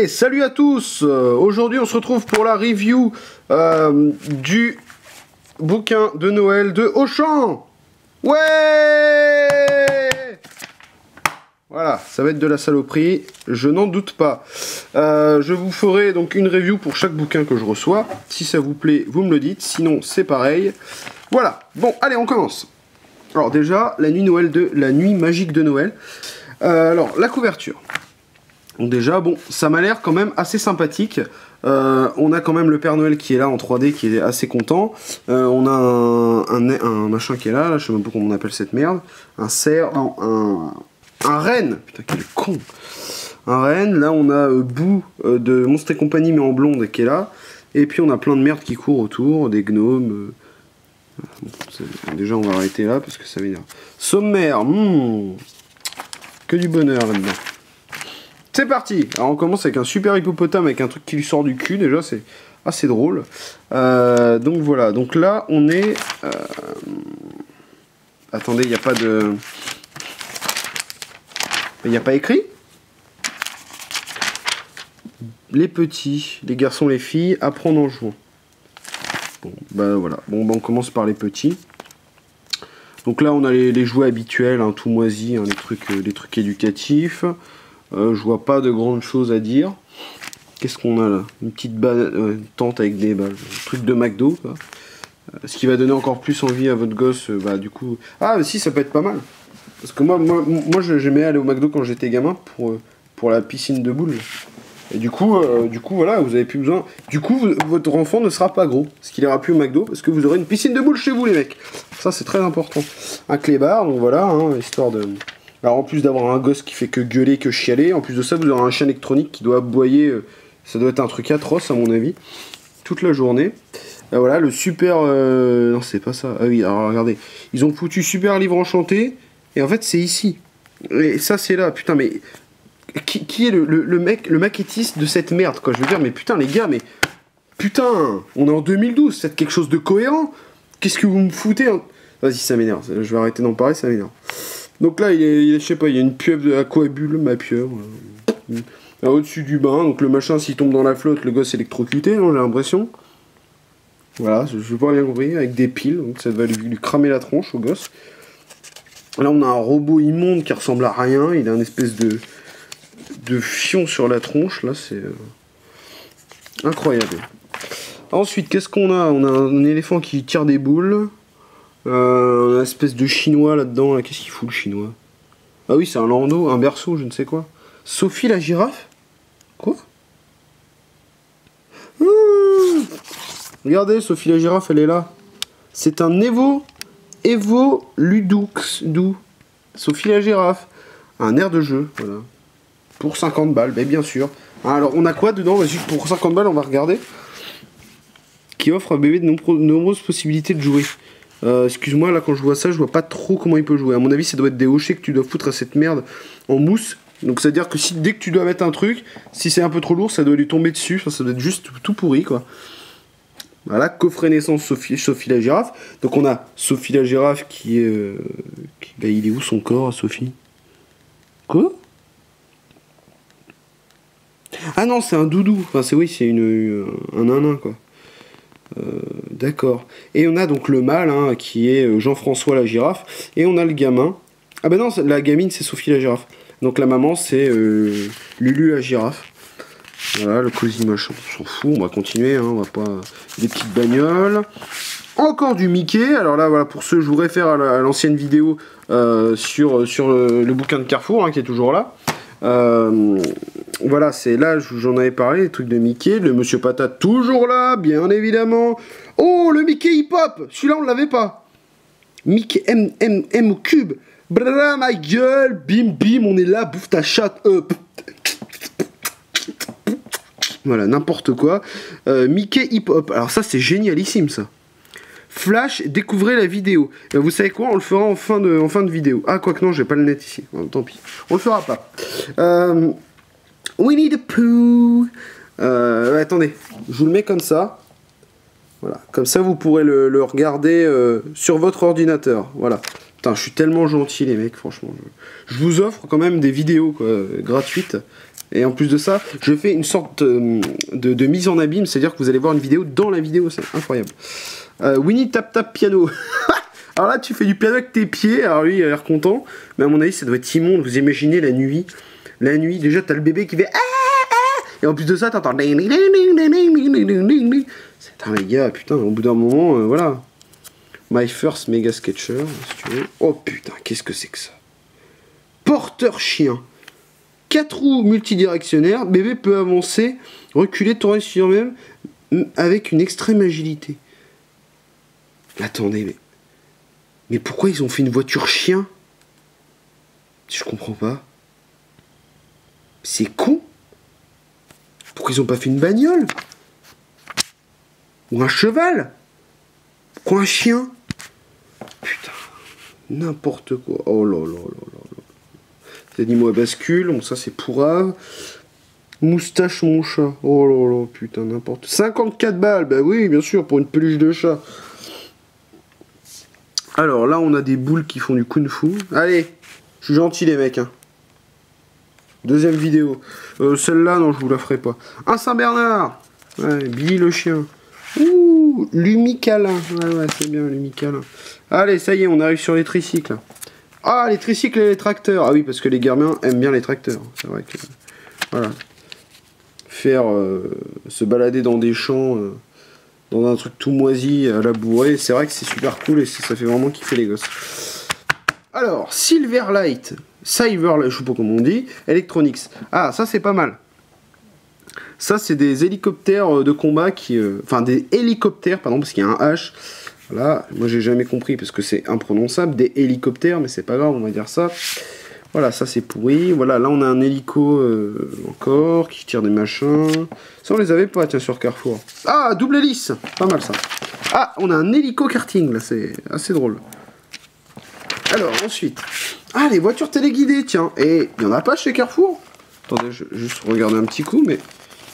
Allez, salut à tous. Aujourd'hui, on se retrouve pour la review du bouquin de Noël de Auchan. Ouais! Voilà, ça va être de la saloperie, je n'en doute pas. Je vous ferai donc une review pour chaque bouquin que je reçois. Si ça vous plaît, vous me le dites, sinon c'est pareil. Voilà, bon, allez, on commence. Alors déjà, la nuit magique de Noël. Alors, la couverture. Donc déjà, bon, ça m'a l'air quand même assez sympathique. On a quand même le Père Noël qui est là en 3D, qui est assez content. On a un machin qui est là, je sais même pas comment on appelle cette merde. Un cerf, non, un renne. Putain, quel con. Un renne, là on a Boo de Monstres et Compagnie, mais en blonde, qui est là. Et puis on a plein de merde qui court autour, des gnomes. Déjà on va arrêter là, parce que ça m'énerve. Sommaire, que du bonheur là-dedans. C'est parti. Alors on commence avec un super hippopotame avec un truc qui lui sort du cul, déjà c'est assez drôle. Donc voilà, donc là on est... Attendez, il n'y a pas de... Il n'y a pas écrit. Les petits, les garçons, les filles, apprendre en jouant. Bon, bah voilà, bon, bah, on commence par les petits. Donc là on a les jouets habituels, hein, tout moisi, hein, les trucs éducatifs. Je vois pas de grandes choses à dire. Qu'est-ce qu'on a là? Une petite une tente avec des balles. Un truc de McDo, quoi. Ce qui va donner encore plus envie à votre gosse, bah du coup... Ah si, ça peut être pas mal. Parce que moi j'aimais aller au McDo quand j'étais gamin pour la piscine de boules. Et du coup voilà, vous avez plus besoin... Du coup, votre enfant ne sera pas gros. Parce qu'il ira plus au McDo, parce que vous aurez une piscine de boules chez vous, les mecs. Ça, c'est très important. Un clébard, donc voilà, hein, histoire de... Alors en plus d'avoir un gosse qui fait que gueuler, que chialer, en plus de ça vous aurez un chien électronique qui doit aboyer, ça doit être un truc atroce à mon avis, toute la journée. Voilà le super... Non c'est pas ça, ah oui alors regardez, ils ont foutu super livre enchanté, et en fait c'est ici. Et ça c'est là, putain mais... Qui est le maquettiste de cette merde quoi, je veux dire, mais putain les gars, mais... Putain, on est en 2012, c'est quelque chose de cohérent. Qu'est-ce que vous me foutez hein. Vas-y ça m'énerve, je vais arrêter d'en parler, ça m'énerve. Donc là, je sais pas, il y a une pieuvre de aquabule, ma pieuvre. Là, au-dessus du bain, donc le machin, s'il tombe dans la flotte, le gosse est électrocuté, hein, j'ai l'impression. Voilà, je n'ai pas bien compris, avec des piles, donc ça va lui cramer la tronche au gosse. Là, on a un robot immonde qui ressemble à rien, il a une espèce de fion sur la tronche, là, c'est incroyable. Ensuite, qu'est-ce qu'on a? On a un éléphant qui tire des boules. Une espèce de chinois là-dedans, là. Qu'est-ce qu'il fout le chinois? Ah oui, c'est un landau, un berceau, je ne sais quoi. Sophie la girafe? Quoi? Regardez, Sophie la girafe, elle est là. C'est un Evo Ludux. Sophie la girafe. Un air de jeu, voilà. Pour 50 balles, mais bien sûr. Alors, on a quoi dedans? Vas-y, pour 50 balles, on va regarder. Qui offre à bébé de nombreuses possibilités de jouer. Excuse-moi, là quand je vois ça, je vois pas trop comment il peut jouer. À mon avis, ça doit être des hochets que tu dois foutre à cette merde en mousse. Donc c'est à dire que si dès que tu dois mettre un truc, si c'est un peu trop lourd, ça doit lui tomber dessus. Enfin, ça doit être juste tout pourri quoi. Voilà, coffret naissance Sophie la girafe. Donc on a Sophie la girafe qui est... Bah, il est où son corps, Sophie? Quoi? Ah non, c'est un doudou. Enfin c'est oui, c'est un nanin quoi. D'accord. Et on a donc le mâle hein, qui est Jean-François la girafe. Et on a le gamin. Ah ben non, la gamine c'est Sophie la girafe. Donc la maman c'est Lulu la girafe. Voilà, le cosy machin. On s'en fout, on va continuer. Hein, on va pas... Des petites bagnoles. Encore du Mickey. Alors là, voilà, pour ceux, je vous réfère à l'ancienne vidéo sur le bouquin de Carrefour hein, qui est toujours là. Voilà, c'est là, j'en avais parlé, les trucs de Mickey, le Monsieur Patate toujours là, bien évidemment. Oh, le Mickey hip-hop, celui-là on l'avait pas. Mickey M au cube. Bra ma gueule, bim bim, on est là, bouffe ta chatte. Voilà, n'importe quoi. Mickey hip-hop, alors ça c'est génialissime ça. Flash, découvrez la vidéo. Ben, vous savez quoi, on le fera en fin de vidéo. Ah, quoique non, j'ai pas le net ici. Bon, tant pis. On le fera pas. Winnie the Pooh. Attendez, je vous le mets comme ça. Voilà, comme ça vous pourrez le regarder sur votre ordinateur. Voilà. Putain, je suis tellement gentil les mecs, franchement. Je vous offre quand même des vidéos quoi, gratuites. Et en plus de ça, je fais une sorte de mise en abîme, c'est-à-dire que vous allez voir une vidéo dans la vidéo, c'est incroyable. Winnie Tap Tap Piano. Alors là, tu fais du piano avec tes pieds, alors lui, il a l'air content, mais à mon avis, ça doit être immonde. Vous imaginez la nuit, déjà, t'as le bébé qui fait et en plus de ça, t'entends putain, les gars, putain, au bout d'un moment, voilà. My First Mega Sketcher, si tu veux. Oh putain, qu'est-ce que c'est que ça? Porteur chien. 4 roues multidirectionnaires, bébé peut avancer, reculer, tourner sur lui-même avec une extrême agilité. Attendez, mais pourquoi ils ont fait une voiture chien? Je comprends pas. C'est con. Pourquoi ils ont pas fait une bagnole? Ou un cheval? Pourquoi un chien? Putain, n'importe quoi. Oh là là là là là. Les animaux à bascule, bon ça c'est pourrave. Moustache mon chat. Oh là là, putain, n'importe. 54 balles, bah oui, bien sûr, pour une peluche de chat. Alors là, on a des boules qui font du kung-fu. Allez, je suis gentil les mecs. Hein. Deuxième vidéo. Celle-là, non, je vous la ferai pas. Un Saint-Bernard. Ouais, Billy le chien. Ouh, Lumicalin. Ouais, c'est bien, Lumicalin. Allez, ça y est, on arrive sur les tricycles. Ah, les tricycles et les tracteurs. Ah oui, parce que les gamins aiment bien les tracteurs. C'est vrai que... Voilà. Faire... se balader dans des champs... dans un truc tout moisi à labourer, c'est vrai que c'est super cool et ça fait vraiment kiffer les gosses. Alors, Silverlight, je sais pas comment on dit, Electronics. Ah, ça c'est pas mal. Ça c'est des hélicoptères de combat qui... Enfin, des hélicoptères, pardon, parce qu'il y a un H. Voilà, moi j'ai jamais compris parce que c'est imprononçable, des hélicoptères, mais c'est pas grave, on va dire ça. Voilà, ça c'est pourri. Voilà, là on a un hélico encore qui tire des machins. Ça on les avait pas, tiens, sur Carrefour. Ah, double hélice, pas mal ça. Ah, on a un hélico karting, là, c'est assez drôle. Alors, ensuite. Ah, les voitures téléguidées, tiens. Et il y en a pas chez Carrefour? Attendez, je vais juste regarder un petit coup, mais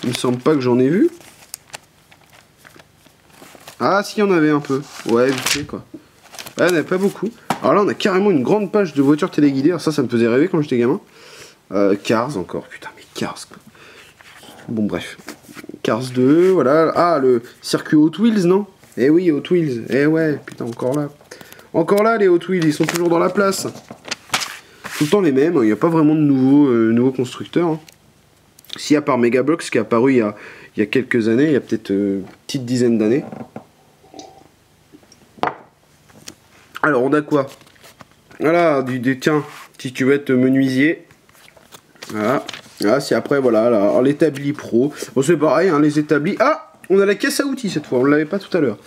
il me semble pas que j'en ai vu. Ah, si, il y en avait un peu. Ouais, vite fait, quoi. Ouais, il n'y en avait pas beaucoup. Alors là, on a carrément une grande page de voitures téléguidées. Alors ça me faisait rêver quand j'étais gamin. Cars encore. Putain, mais Cars, quoi. Bon, bref. Cars 2, voilà. Ah, le circuit Hot Wheels, non? Eh oui, Hot Wheels. Eh ouais, putain, encore là. Encore là, les Hot Wheels, ils sont toujours dans la place. Tout le temps les mêmes. Il n'y a pas vraiment de nouveaux constructeurs. Hein. Si, à part Megablox, qui est apparu il y a quelques années, il y a peut-être une petite dizaine d'années. Alors, on a quoi? Voilà, tiens, si tu veux être menuisier. Voilà. Ah, si après, voilà, alors l'établi pro. Bon, c'est pareil, hein, les établis. Ah, on a la caisse à outils cette fois, on ne l'avait pas tout à l'heure.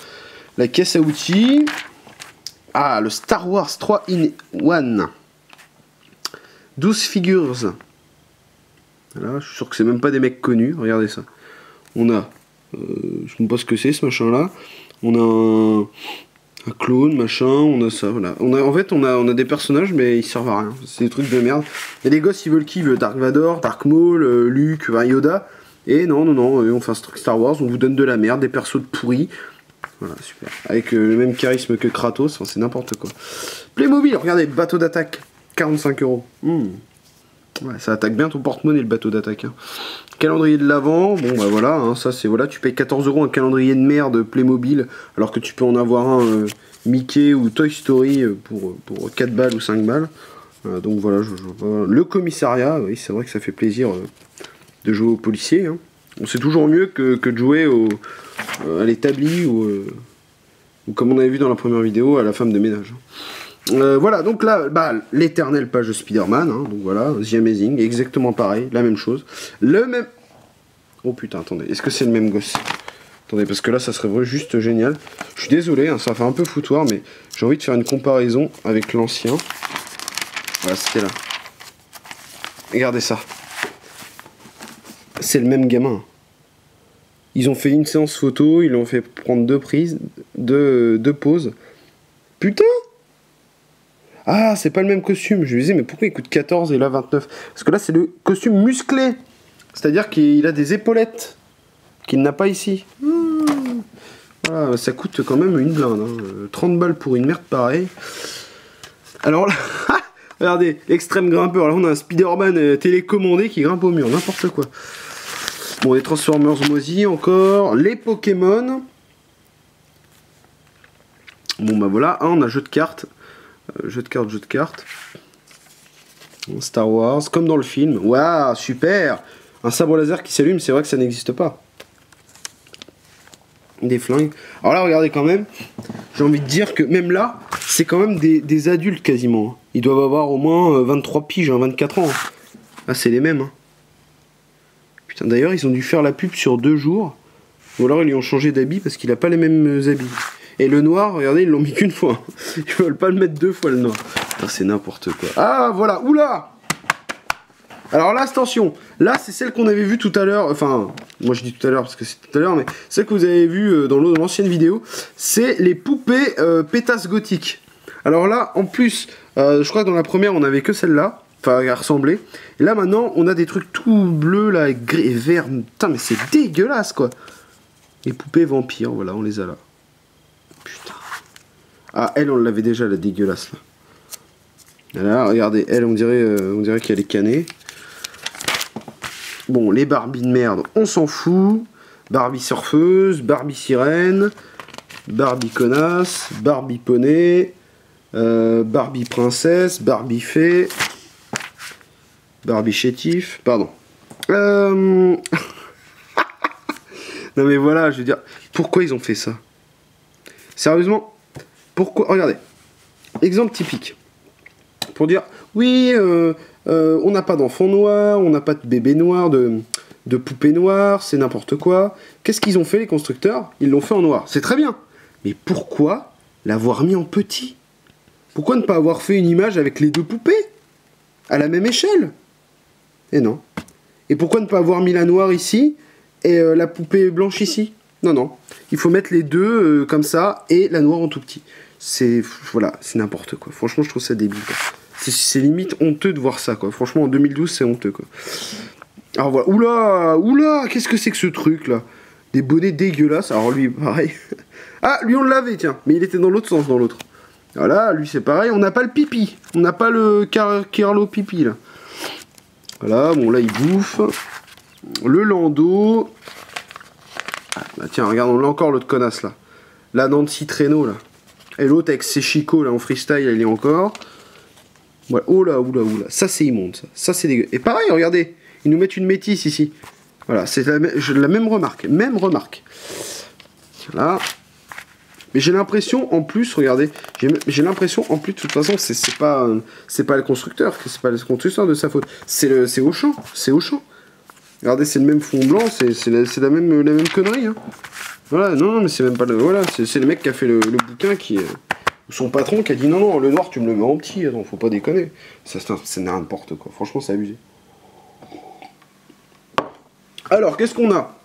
La caisse à outils. Ah, le Star Wars 3 in 1. 12 figures. Voilà, je suis sûr que c'est même pas des mecs connus, regardez ça. On a, je ne sais pas ce que c'est ce machin-là. On a un clone, machin, on a ça, voilà. En fait, on a des personnages, mais ils servent à rien. C'est des trucs de merde. Et les gosses, ils veulent qui? Ils veulent Dark Vador, Dark Maul, Luke, Yoda. Et non, on fait un truc Star Wars, on vous donne de la merde, des persos de pourris. Voilà, super. Avec le même charisme que Kratos, enfin, c'est n'importe quoi. Playmobil, regardez, bateau d'attaque, 45 €. Ouais, ça attaque bien ton porte-monnaie, le bateau d'attaque. Hein. Calendrier de l'Avent, bon bah voilà, hein, ça c'est voilà, tu payes 14 € un calendrier de merde Playmobil, alors que tu peux en avoir un Mickey ou Toy Story pour 4 balles ou 5 balles. Donc voilà, le commissariat, oui, c'est vrai que ça fait plaisir de jouer aux policiers. Hein. Bon, c'est toujours mieux que de jouer à l'établi ou comme on avait vu dans la première vidéo, à la femme de ménage. Voilà, donc là, bah, l'éternelle page de Spider-Man, hein, donc voilà, The Amazing, exactement pareil, la même chose. Le même... Oh putain, attendez, est-ce que c'est le même gosse? Attendez, parce que là, ça serait juste génial. Je suis désolé, hein, ça fait un peu foutoir, mais j'ai envie de faire une comparaison avec l'ancien. Voilà, c'était là. Regardez ça. C'est le même gamin. Ils ont fait une séance photo, ils l'ont fait prendre 2 prises, 2 pauses. Putain! Ah, c'est pas le même costume. Je me disais, mais pourquoi il coûte 14 et là 29? Parce que là, c'est le costume musclé. C'est-à-dire qu'il a des épaulettes qu'il n'a pas ici. Voilà, ça coûte quand même une blinde. Hein. 30 balles pour une merde pareille. Alors là, Regardez, l'extrême grimpeur. Là, on a un Spider-Man télécommandé qui grimpe au mur, n'importe quoi. Bon, les Transformers moisis encore. Les Pokémon. Bon, bah voilà. Ah, on a jeu de cartes. Jeu de cartes. Star Wars, comme dans le film. Waouh, super! Un sabre laser qui s'allume, c'est vrai que ça n'existe pas. Des flingues. Alors là, regardez quand même. J'ai envie de dire que même là, c'est quand même des adultes quasiment. Ils doivent avoir au moins 23 piges, 24 ans. Ah, c'est les mêmes. Hein. Putain, d'ailleurs, ils ont dû faire la pub sur 2 jours. Ou alors, ils lui ont changé d'habit parce qu'il a pas les mêmes habits. Et le noir, regardez, ils l'ont mis qu'une fois. Ils veulent pas le mettre 2 fois, le noir. C'est n'importe quoi. Ah, voilà. Oula! Alors là, attention. Là, c'est celle qu'on avait vue tout à l'heure. Enfin, moi je dis tout à l'heure parce que c'est tout à l'heure, mais celle que vous avez vue dans l'ancienne vidéo, c'est les poupées pétasses gothiques. Alors là, en plus, je crois que dans la première, on avait que celle-là. Enfin, elle ressemblait. Et là, maintenant, on a des trucs tout bleus, là, gris et vert. Putain, mais c'est dégueulasse, quoi. Les poupées vampires, voilà, on les a là. Putain. Ah, elle, on l'avait déjà, la dégueulasse, là. Là, regardez, elle, on dirait qu'elle est canée. Bon, les Barbie de merde, on s'en fout. Barbie surfeuse, Barbie sirène, Barbie connasse, Barbie poney, Barbie princesse, Barbie fée, Barbie chétif, pardon. Non mais voilà, je veux dire, pourquoi ils ont fait ça? Sérieusement, pourquoi? Regardez, exemple typique. Pour dire, oui, on n'a pas d'enfants noirs, on n'a pas de bébés noirs, de poupées noires, c'est n'importe quoi. Qu'est-ce qu'ils ont fait, les constructeurs? Ils l'ont fait en noir. C'est très bien. Mais pourquoi l'avoir mis en petit? Pourquoi ne pas avoir fait une image avec les 2 poupées? À la même échelle? Et non. Et pourquoi ne pas avoir mis la noire ici et la poupée blanche ici? Non, non. Il faut mettre les 2 comme ça et la noire en tout petit. C'est... Voilà, c'est n'importe quoi. Franchement, je trouve ça débile, quoi. C'est limite honteux de voir ça, quoi. Franchement, en 2012, c'est honteux, quoi. Alors voilà. Oula, oula, qu'est-ce que c'est que ce truc, là? Des bonnets dégueulasses. Alors lui, pareil. Ah, lui, on l'avait, tiens. Mais il était dans l'autre sens, dans l'autre. Voilà, lui, c'est pareil. On n'a pas le pipi. On n'a pas le Carlo pipi, là. Voilà, bon, là, il bouffe. Le landau. Ah, bah, tiens, regarde, on l'a encore, l'autre connasse, là. La Nancy Traîneau, là. Et l'autre, avec ses chicots, là, en freestyle, elle y est encore. Voilà. Oh là, oula, oula. Ça, c'est immonde, ça. Ça, c'est dégueu. Et pareil, regardez. Ils nous mettent une métisse ici. Voilà, c'est la même remarque. Même remarque. Voilà. Mais j'ai l'impression, en plus, regardez. J'ai l'impression, en plus, de toute façon, c'est pas le constructeur. C'est pas le constructeur de sa faute. C'est Auchan. C'est Auchan. Regardez, c'est le même fond blanc. C'est la même connerie. Hein. Voilà, non, mais c'est même pas le... Voilà, c'est le mec qui a fait le bouquin qui... son patron qui a dit non, non, le noir, tu me le mets en petit. Attends, faut pas déconner. C'est n'importe quoi. Franchement, c'est abusé. Alors, qu'est-ce qu'on a?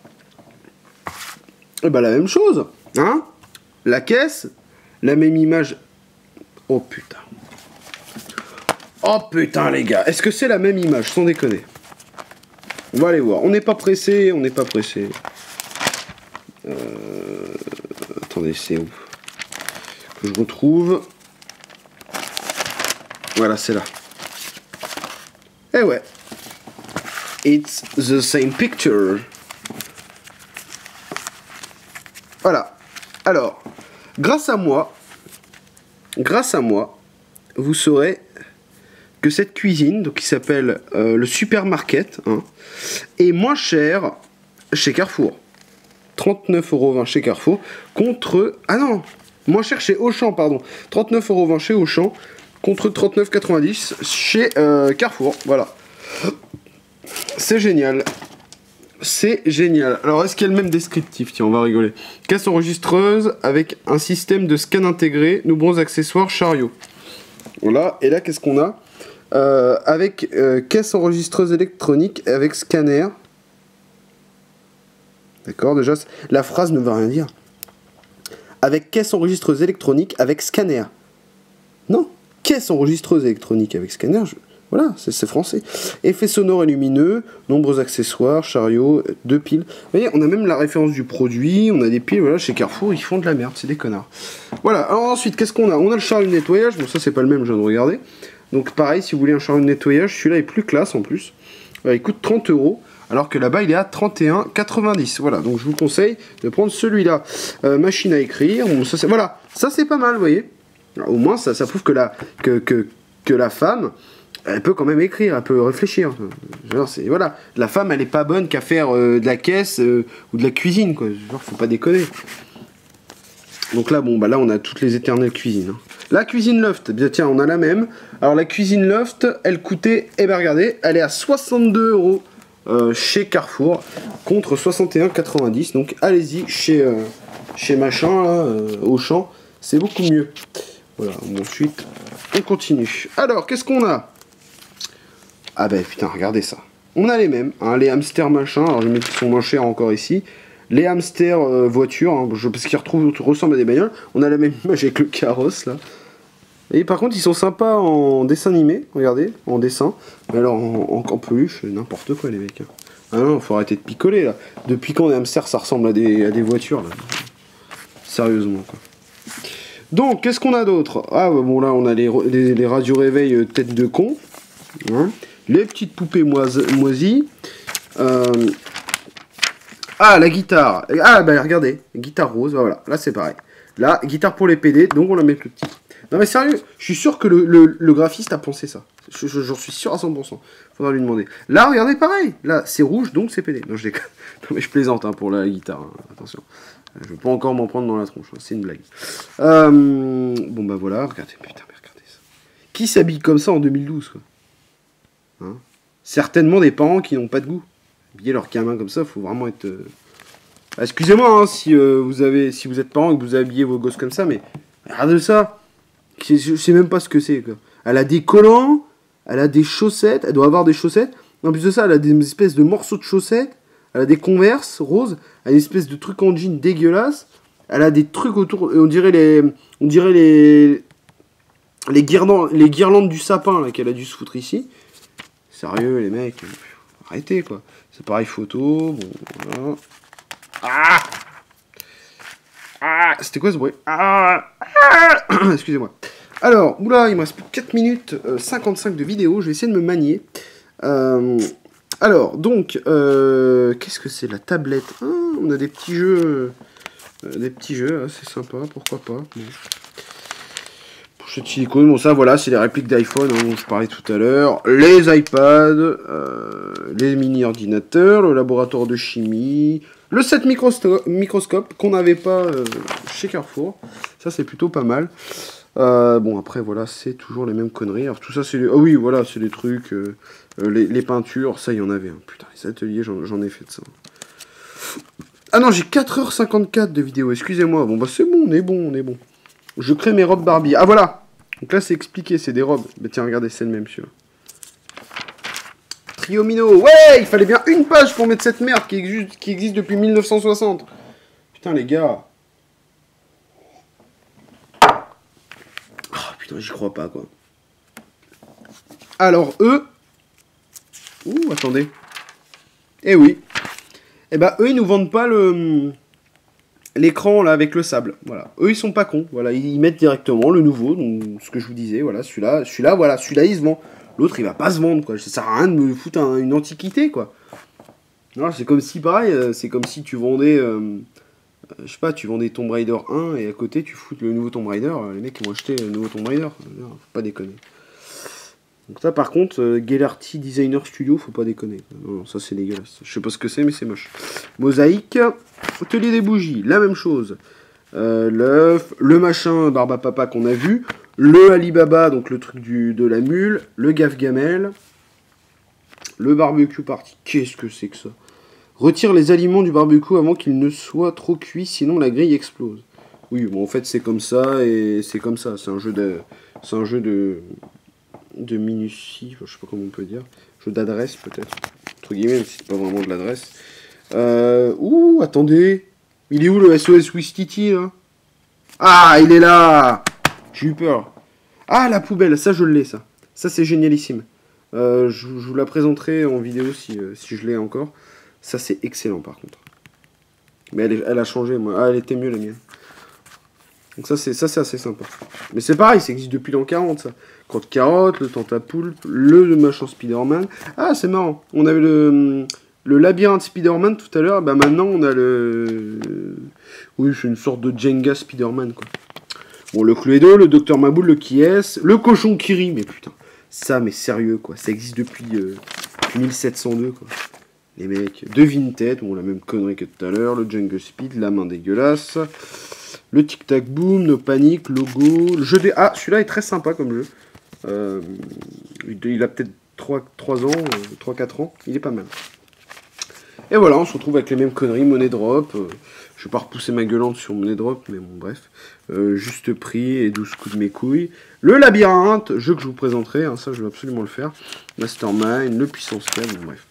Eh ben, la même chose. Hein? La caisse, la même image. Oh putain. Oh putain, les gars. Est-ce que c'est la même image? Sans déconner. On va aller voir. On n'est pas pressé, on n'est pas pressé. Attendez, c'est où? Que je retrouve. Voilà, c'est là. Eh ouais. It's the same picture. Voilà. Alors, grâce à moi, vous saurez que cette cuisine, donc qui s'appelle le supermarket, hein, est moins chère chez Carrefour. 39,20 € chez Carrefour contre... Ah non, moins cher chez Auchan, pardon. 39,20 € chez Auchan contre 39,90 € chez Carrefour. Voilà. C'est génial. C'est génial. Alors, est-ce qu'il y a le même descriptif? Tiens, on va rigoler. Caisse enregistreuse avec un système de scan intégré, nombreux accessoires, chariot. Voilà. Et là, qu'est-ce qu'on a? Avec caisse enregistreuse électronique avec scanner. D'accord, déjà, la phrase ne veut rien dire. Avec caisse enregistreuse électronique avec scanner. Non, caisse enregistreuse électronique avec scanner, voilà, c'est français. Effet sonore et lumineux, nombreux accessoires, chariot, 2 piles. Vous voyez, on a même la référence du produit, on a des piles, voilà, chez Carrefour, ils font de la merde, c'est des connards. Voilà, alors ensuite, qu'est-ce qu'on a? On a le chariot de nettoyage, bon ça c'est pas le même, je viens de regarder. Donc pareil, si vous voulez un chariot de nettoyage, celui-là est plus classe en plus. Il coûte 30 €, alors que là-bas il est à 31,90 €. Voilà, donc je vous conseille de prendre celui-là. Machine à écrire, bon, ça, voilà, ça c'est pas mal, vous voyez. Alors, au moins ça prouve que la femme, elle peut quand même écrire, elle peut réfléchir. Genre, voilà, la femme elle est pas bonne qu'à faire de la caisse ou de la cuisine, quoi. Genre, faut pas déconner. Donc là, bon, bah là on a toutes les éternelles cuisines. Hein. La cuisine loft, bien tiens, on a la même. Alors la cuisine loft, elle coûtait, eh ben regardez, elle est à 62 € chez Carrefour contre 61,90 €. Donc allez-y chez machin là, Auchan, c'est beaucoup mieux. Voilà. Bon, ensuite, on continue. Alors qu'est-ce qu'on a? Ah ben putain, regardez ça. On a les mêmes, hein, les hamsters machin. Alors je vais mettre qu'ils sont moins chers encore ici. Les hamsters voitures, hein, parce qu'ils ressemblent à des bagnoles. On a la même image avec le carrosse là. Et par contre, ils sont sympas en dessin animé, regardez, en dessin. Mais alors en peluche, n'importe quoi les mecs. Hein. Ah non, faut arrêter de picoler là. Depuis quand des hamsters ça ressemble à des voitures là? Sérieusement quoi. Donc, qu'est-ce qu'on a d'autre? Ah bon là, on a les radios réveil tête de con. Hein. Les petites poupées moisies. Ah, la guitare. Ah, bah regardez, guitare rose, voilà, là c'est pareil. Là, guitare pour les PD, donc on la met plus petite. Non mais sérieux, je suis sûr que le graphiste a pensé ça. J'en suis sûr à 100%. Faudra lui demander. Là, regardez, pareil. Là, c'est rouge, donc c'est PD. Non, je déconne. Non mais je plaisante hein, pour la guitare, hein. Attention. Je vais pas encore m'en prendre dans la tronche, hein. C'est une blague. Bon bah voilà, regardez, putain, mais regardez ça. Qui s'habille comme ça en 2012, quoi, hein? Certainement des parents qui n'ont pas de goût. Habiller leur gamin comme ça, faut vraiment être... Excusez-moi hein, si vous êtes parent et que vous habillez vos gosses comme ça, mais regardez ça. Je sais même pas ce que c'est, quoi. Elle a des collants, elle a des chaussettes, elle doit avoir des chaussettes. En plus de ça, elle a des espèces de morceaux de chaussettes, elle a des Converse roses, elle a une espèce de truc en jean dégueulasse. Elle a des trucs autour, on dirait les guirlandes du sapin là qu'elle a dû se foutre ici. Sérieux les mecs, arrêtez quoi. C'est pareil photo, bon voilà. Ah, ah, c'était quoi ce bruit? Ah, ah excusez-moi. Alors, oula, il me reste plus que 4 minutes 55 de vidéo, je vais essayer de me manier. Alors, donc, qu'est-ce que c'est la tablette? Ah, on a des petits jeux, c'est sympa, pourquoi pas. Bon. Pochette silicone, bon ça voilà, c'est les répliques d'iPhone hein, dont je parlais tout à l'heure. Les iPads, les mini-ordinateurs, le laboratoire de chimie, le set microscope qu'on n'avait pas chez Carrefour. Ça c'est plutôt pas mal. Bon après voilà, c'est toujours les mêmes conneries. Alors tout ça c'est les... Ah oui voilà, c'est les trucs, les peintures, ça il y en avait. Hein. Putain, les ateliers, j'en ai fait de ça. Ah non, j'ai 4h54 de vidéo, excusez-moi. Bon bah c'est bon, on est bon. Je crée mes robes Barbie. Ah voilà. Donc là c'est expliqué, c'est des robes. Mais tiens, regardez, c'est le même celui-là. Triomino. Ouais, il fallait bien une page pour mettre cette merde qui existe depuis 1960. Putain les gars. Oh, putain, j'y crois pas quoi. Alors eux. Ouh, attendez. Eh oui. Eh ben eux ils nous vendent pas l'écran là avec le sable, voilà. Eux ils sont pas cons, voilà, ils mettent directement le nouveau, donc ce que je vous disais, voilà, celui-là, voilà, celui-là il se vend. L'autre il va pas se vendre, quoi. Ça sert à rien de me foutre une antiquité, quoi. Non, c'est comme si pareil, c'est comme si tu vendais, je sais pas, tu vendais Tomb Raider 1 et à côté tu fous le nouveau Tomb Raider, les mecs ils vont acheter le nouveau Tomb Raider, faut pas déconner. Donc ça par contre, Ghelarty Designer Studio, faut pas déconner. Non, ça c'est dégueulasse. Je sais pas ce que c'est mais c'est moche. Mosaïque, atelier des bougies, la même chose. L'œuf, le machin Barbapapa qu'on a vu, le Alibaba, donc le truc de la mule, le Gafgamel, le barbecue party. Qu'est-ce que c'est que ça? Retire les aliments du barbecue avant qu'ils ne soient trop cuits, sinon la grille explose. Oui, bon en fait c'est comme ça et c'est comme ça. C'est un jeu de minutie, je sais pas comment on peut dire, jeu d'adresse peut-être, entre guillemets, mais c'est pas vraiment de l'adresse. Ouh, attendez, il est où le SOS Wistiti là? Ah, il est là. J'ai eu peur. Ah, la poubelle, ça je l'ai, ça c'est génialissime. Je vous la présenterai en vidéo si je l'ai encore. Ça c'est excellent par contre. Mais elle a changé, moi. Ah, elle était mieux la mienne. Donc ça, c'est assez sympa. Mais c'est pareil, ça existe depuis l'an 40, ça. Crotte carotte, le Tentapoulpe, le machin Spider-Man. Ah, c'est marrant. On avait le labyrinthe Spider-Man tout à l'heure. Bah maintenant, on a le... Oui, c'est une sorte de Jenga Spider-Man, quoi. Bon, le Cluedo, le Docteur Maboul, le Qui-est, le cochon qui rit. Mais putain, ça, mais sérieux, quoi. Ça existe depuis 1702, quoi. Les mecs, de Vinted, bon, la même connerie que tout à l'heure. Le Jungle Speed, la main dégueulasse. Le Tic Tac Boom, No Panic, Logo. Le jeu des... Ah, celui-là est très sympa comme jeu. Il a peut-être 3 ans, 3-4 ans. Il est pas mal. Et voilà, on se retrouve avec les mêmes conneries. Money Drop. Je vais pas repousser ma gueulante sur Money Drop, mais bon, bref. Juste prix et 12 coups de mes couilles. Le Labyrinthe, jeu que je vous présenterai. Hein, ça, je vais absolument le faire. Mastermind, le Puissance 4, bon, bref.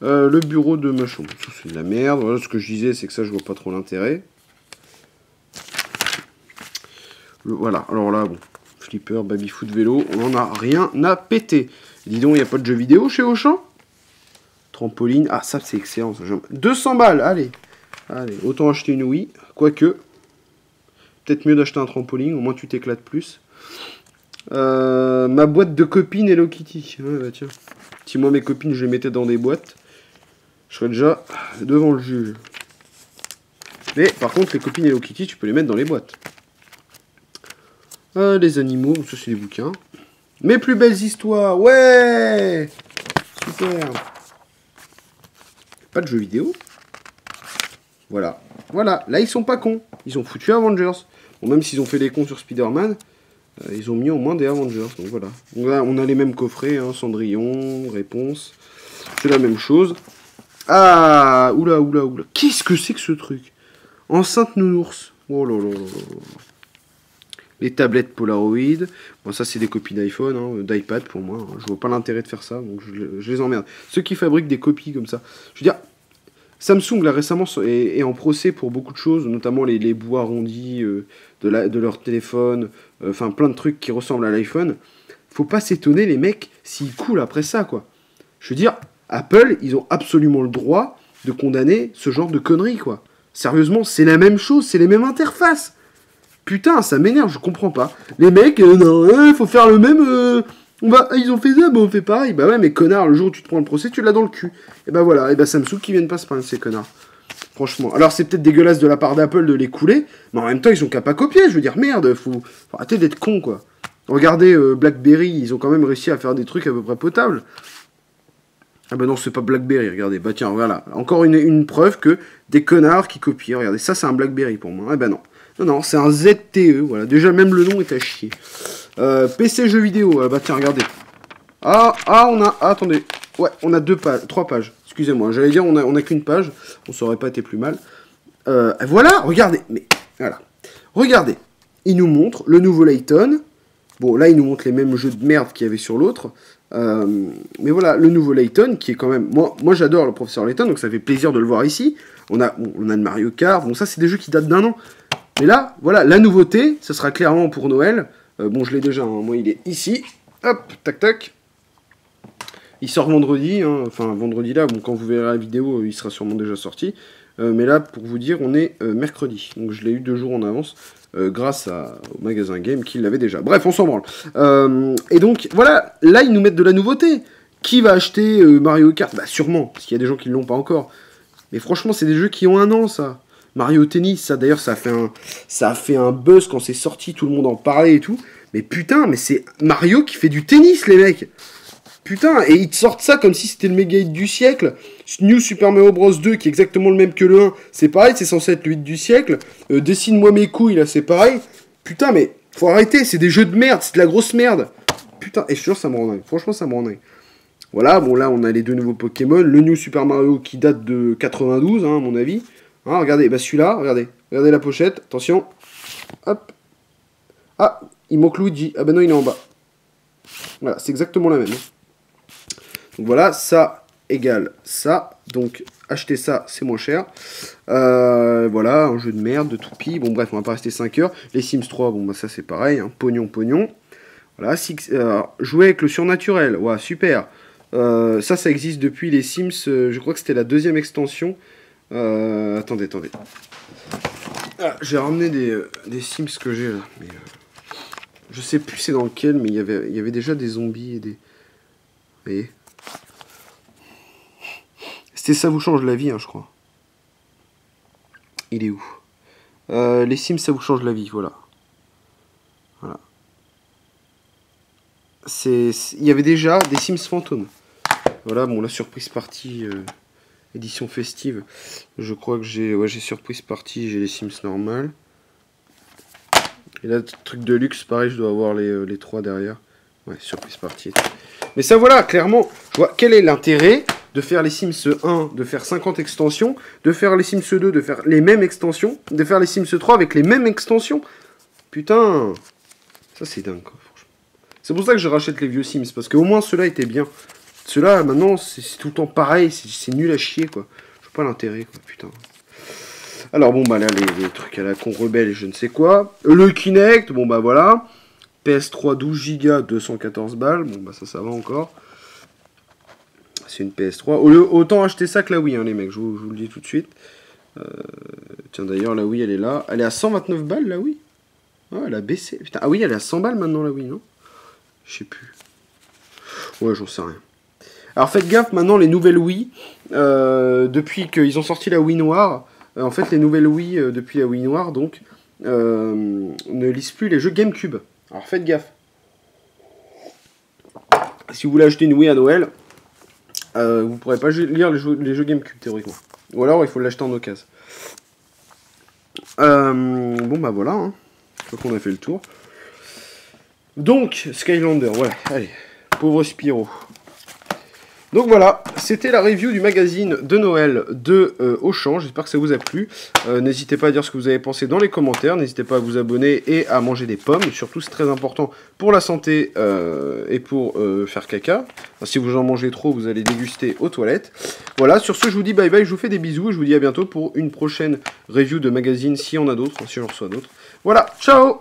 Le bureau de machin. Ça, c'est de la merde. Voilà, ce que je disais, c'est que ça, je vois pas trop l'intérêt. Voilà, alors là, bon. Flipper, baby-foot, vélo, on n'en a rien à péter. Dis donc, il n'y a pas de jeux vidéo chez Auchan? Trampoline, ah ça c'est excellent. Ça. 200 balles, allez. Allez, autant acheter une Wii, quoique. Peut-être mieux d'acheter un trampoline, au moins tu t'éclates plus. Ma boîte de copines Hello Kitty. Ouais, bah tiens. Si moi mes copines je les mettais dans des boîtes, je serais déjà devant le juge. Mais par contre, les copines Hello Kitty, tu peux les mettre dans les boîtes. Les animaux, ça c'est des bouquins. Mes plus belles histoires, ouais. Super. Pas de jeux vidéo. Voilà. Voilà, là ils sont pas cons. Ils ont foutu Avengers. Bon, même s'ils ont fait des cons sur Spider-Man, ils ont mis au moins des Avengers. Donc voilà. Donc là, on a les mêmes coffrets, hein, Cendrillon, Réponse. C'est la même chose. Ah, oula, oula, oula. Qu'est-ce que c'est que ce truc? Enceinte nounours. Oh là là là là. Les tablettes Polaroid. Bon, ça, c'est des copies d'iPhone, hein, d'iPad pour moi. Je vois pas l'intérêt de faire ça, donc je les emmerde. Ceux qui fabriquent des copies comme ça. Je veux dire, Samsung, là, récemment, est en procès pour beaucoup de choses, notamment les bouts arrondis de leur téléphone. Enfin, plein de trucs qui ressemblent à l'iPhone. Faut pas s'étonner, les mecs, s'ils coulent après ça, quoi. Je veux dire, Apple, ils ont absolument le droit de condamner ce genre de conneries, quoi. Sérieusement, c'est la même chose, c'est les mêmes interfaces. Putain, ça m'énerve, je comprends pas. Les mecs, non, faut faire le même... ils ont fait ça, on fait pareil. Bah ouais, mais connard, le jour où tu te prends le procès, tu l'as dans le cul. Et bah voilà, et bah Samsung qui viennent pas se prendre ces connards. Franchement. Alors c'est peut-être dégueulasse de la part d'Apple de les couler, mais en même temps, ils ont qu'à pas copier. Je veux dire, merde, faut arrêter d'être con, quoi. Regardez, BlackBerry, ils ont quand même réussi à faire des trucs à peu près potables. Ah bah non, c'est pas BlackBerry, regardez. Bah tiens, voilà. Encore une preuve que des connards qui copient. Regardez, ça c'est un BlackBerry pour moi. Ah bah non. Non, c'est un ZTE, voilà. Déjà, même le nom est à chier. PC jeux vidéo, bah tiens, regardez. On a... attendez. Ouais, on a 3 pages. Excusez-moi, j'allais dire, on a qu'une page. On saurait pas été plus mal. Voilà, regardez. Mais, voilà. Regardez. Il nous montre le nouveau Layton. Bon, là, il nous montre les mêmes jeux de merde qu'il y avait sur l'autre. Mais voilà, le nouveau Layton, qui est quand même... Moi j'adore le professeur Layton, donc ça fait plaisir de le voir ici. On a le Mario Kart. Bon, ça, c'est des jeux qui datent d'1 an. Mais là, voilà, la nouveauté, ça sera clairement pour Noël. Bon, je l'ai déjà, hein, moi il est ici. Hop, tac, tac. Il sort vendredi, hein, enfin vendredi là, bon, quand vous verrez la vidéo, il sera sûrement déjà sorti. Mais là, pour vous dire, on est mercredi. Donc je l'ai eu 2 jours en avance, grâce au magasin Game qui l'avait déjà. Bref, on s'en branle. Et donc, voilà, là ils nous mettent de la nouveauté. Qui va acheter Mario Kart? Bah sûrement, parce qu'il y a des gens qui ne l'ont pas encore. Mais franchement, c'est des jeux qui ont 1 an, ça. Mario Tennis, ça d'ailleurs, ça a fait un buzz quand c'est sorti, tout le monde en parlait et tout. Mais putain, mais c'est Mario qui fait du tennis, les mecs. Putain, et ils te sortent ça comme si c'était le méga hit du siècle. New Super Mario Bros 2, qui est exactement le même que le 1, c'est pareil, c'est censé être le hit du siècle. Dessine-moi mes couilles, là, c'est pareil. Putain, mais faut arrêter, c'est des jeux de merde, c'est de la grosse merde. Putain, et je te jure, ça me rend dingue. Franchement, ça me rend dingue. Voilà, bon là, on a les 2 nouveaux Pokémon. Le New Super Mario qui date de 92, hein, à mon avis. Hein, regardez, bah celui-là, regardez la pochette, attention, hop, ah, il manque Luigi, ah ben non, il est en bas, voilà, c'est exactement la même, donc voilà, ça égale ça, donc acheter ça, c'est moins cher, voilà, un jeu de merde, de toupie, bon bref, on va pas rester 5 heures, les Sims 3, bon bah ça c'est pareil, hein, pognon, voilà, jouer avec le surnaturel, ouais, super, ça existe depuis les Sims, je crois que c'était la 2e extension. Attendez. Ah, j'ai ramené des Sims que j'ai là. Mais, je sais plus c'est dans lequel, mais il y avait déjà des zombies et des... Vous voyez? C'était Ça vous change la vie, hein, je crois. Il est où? Les Sims, ça vous change la vie, voilà. Voilà. Il y avait déjà des Sims fantômes. Voilà, bon, la surprise partie édition festive. Je crois que j'ai surprise partie, j'ai les Sims normales. Et là, truc de luxe, pareil, je dois avoir les 3 derrière. Ouais, surprise partie. Mais ça, voilà, clairement, je vois quel est l'intérêt de faire les Sims 1, de faire 50 extensions, de faire les Sims 2, de faire les mêmes extensions, de faire les Sims 3 avec les mêmes extensions. Putain, ça c'est dingue, quoi, franchement. C'est pour ça que je rachète les vieux Sims, parce qu'au moins ceux-là étaient bien. Ceux-là, maintenant, c'est tout le temps pareil, c'est nul à chier, quoi. Je vois pas l'intérêt, quoi, putain. Alors, bon, bah là, les trucs à la con rebelle et je ne sais quoi. Le Kinect, bon, bah voilà. PS3 12 Go, 214 balles. Bon, bah ça va encore. C'est une PS3. Autant acheter ça que la Wii, hein, les mecs, je vous le dis tout de suite. Tiens, d'ailleurs, la Wii, elle est là. Elle est à 129 balles, la Wii. Ah, elle a baissé. Putain. Ah oui, elle est à 100 balles maintenant, la Wii, non? Je sais plus. Ouais, j'en sais rien. Alors faites gaffe, maintenant les nouvelles Wii, depuis qu'ils ont sorti la Wii noire, en fait les nouvelles Wii depuis la Wii noire donc ne lisent plus les jeux GameCube. Alors faites gaffe. Si vous voulez acheter une Wii à Noël, vous pourrez pas lire les jeux GameCube théoriquement. Ou alors il faut l'acheter en occasion. Bon bah voilà, hein. Je crois qu'on a fait le tour. Donc Skylander, voilà, allez, pauvre Spyro. Donc voilà, c'était la review du magazine de Noël de Auchan. J'espère que ça vous a plu. N'hésitez pas à dire ce que vous avez pensé dans les commentaires. N'hésitez pas à vous abonner et à manger des pommes. Surtout, c'est très important pour la santé et pour faire caca. Enfin, si vous en mangez trop, vous allez déguster aux toilettes. Voilà, sur ce, je vous dis bye bye. Je vous fais des bisous et je vous dis à bientôt pour une prochaine review de magazine si on a d'autres, si j'en reçois d'autres. Voilà, ciao!